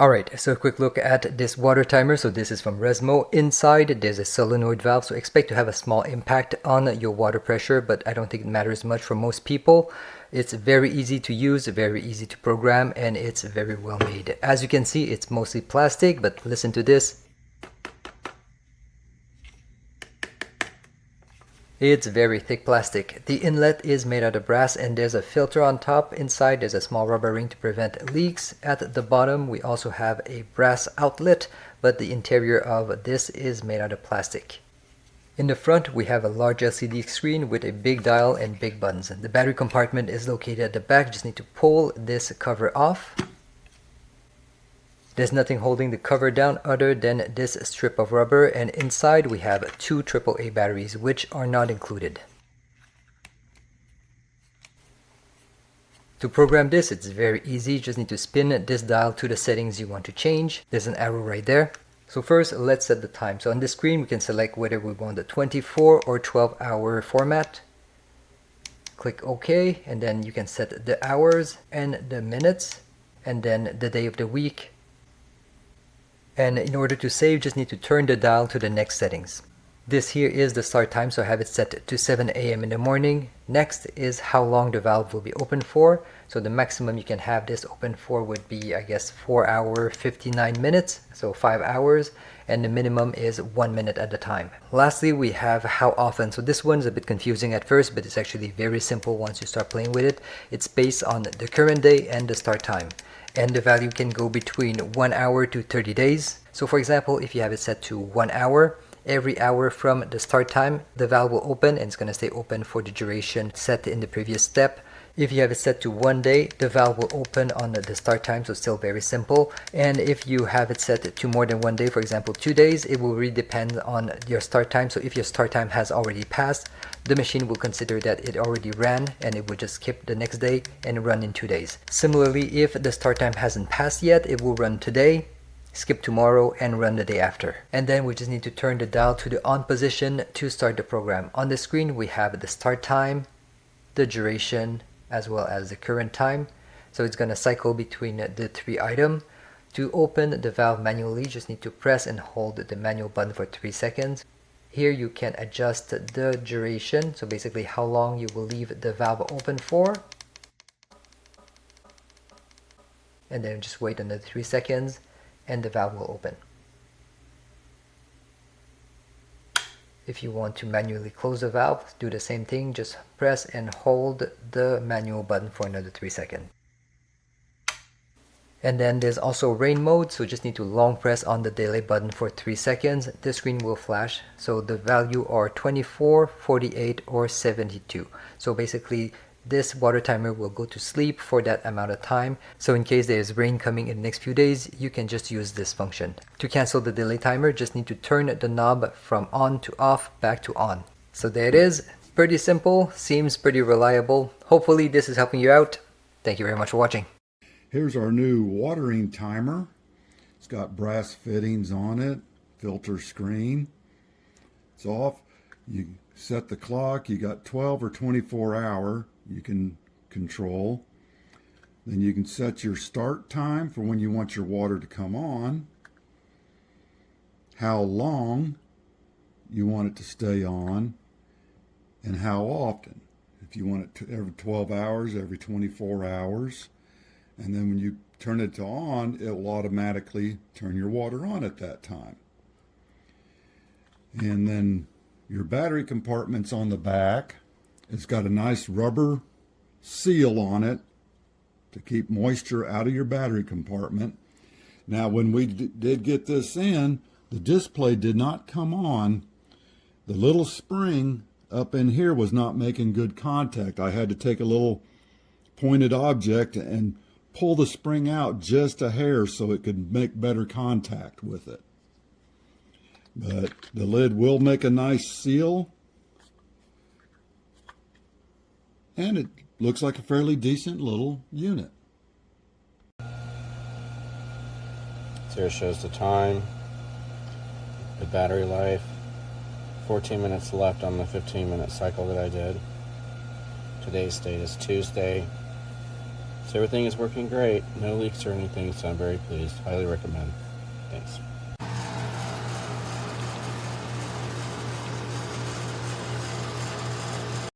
Alright, so a quick look at this water timer. So this is from RESTMO. Inside there's a solenoid valve, so expect to have a small impact on your water pressure, but I don't think it matters much for most people. It's very easy to use, very easy to program, and it's very well made. As you can see, it's mostly plastic, but listen to this. It's very thick plastic. The inlet is made out of brass and there's a filter on top. Inside there's a small rubber ring to prevent leaks. At the bottom we also have a brass outlet, but the interior of this is made out of plastic. In the front we have a large LCD screen with a big dial and big buttons. The battery compartment is located at the back. Just need to pull this cover off. There's nothing holding the cover down other than this strip of rubber, and inside we have 2 AAA batteries which are not included. To program this, it's very easy. Just need to spin this dial to the settings you want to change. There's an arrow right there. So first let's set the time. So on this screen we can select whether we want the 24 or 12-hour format. Click OK, and then you can set the hours and the minutes and then the day of the week. And in order to save, just need to turn the dial to the next settings. This here is the start time, so I have it set to 7 a.m. in the morning. Next is how long the valve will be open for. So the maximum you can have this open for would be, I guess, 4 hours 59 minutes, so 5 hours, and the minimum is 1 minute at a time. Lastly, we have how often. So this one's a bit confusing at first, but it's actually very simple once you start playing with it. It's based on the current day and the start time. And the value can go between 1 hour to 30 days. So for example, if you have it set to 1 hour, every hour from the start time, the valve will open and it's going to stay open for the duration set in the previous step. If you have it set to 1 day, the valve will open on the start time, so still very simple. And if you have it set to more than 1 day, for example 2 days, it will really depend on your start time. So if your start time has already passed, the machine will consider that it already ran and it will just skip the next day and run in 2 days. Similarly, if the start time hasn't passed yet, it will run today, skip tomorrow, and run the day after. And then we just need to turn the dial to the on position to start the program. On the screen we have the start time, the duration, as well as the current time. So it's going to cycle between the 3 items. To open the valve manually, just need to press and hold the manual button for 3 seconds. Here you can adjust the duration, so basically how long you will leave the valve open for. And then just wait another 3 seconds and the valve will open. If you want to manually close the valve, do the same thing. Just press and hold the manual button for another 3 seconds. And then there's also rain mode, so just need to long press on the delay button for 3 seconds. The screen will flash. So the value are 24, 48, or 72. So basically this water timer will go to sleep for that amount of time. So in case there is rain coming in the next few days, you can just use this function. To cancel the delay timer, just need to turn the knob from on to off, back to on. So there it is. Pretty simple, seems pretty reliable. Hopefully this is helping you out. Thank you very much for watching. Here's our new watering timer. It's got brass fittings on it, filter screen. It's off. You set the clock. You got 12 or 24 hour you can control. Then you can set your start time for when you want your water to come on, how long you want it to stay on, and how often. If you want it to every 12 hours, every 24 hours. And then when you turn it to on, it will automatically turn your water on at that time. And then your battery compartment's on the back. It's got a nice rubber seal on it to keep moisture out of your battery compartment. Now, when we did get this in, the display did not come on. The little spring up in here was not making good contact. I had to take a little pointed object and pull the spring out just a hair so it could make better contact with it. But the lid will make a nice seal, and it looks like a fairly decent little unit. So here it shows the time, the battery life, 14 minutes left on the 15-minute cycle that I did. Today's date is Tuesday, So everything is working great. No leaks or anything, so I'm very pleased. Highly recommend. Thanks.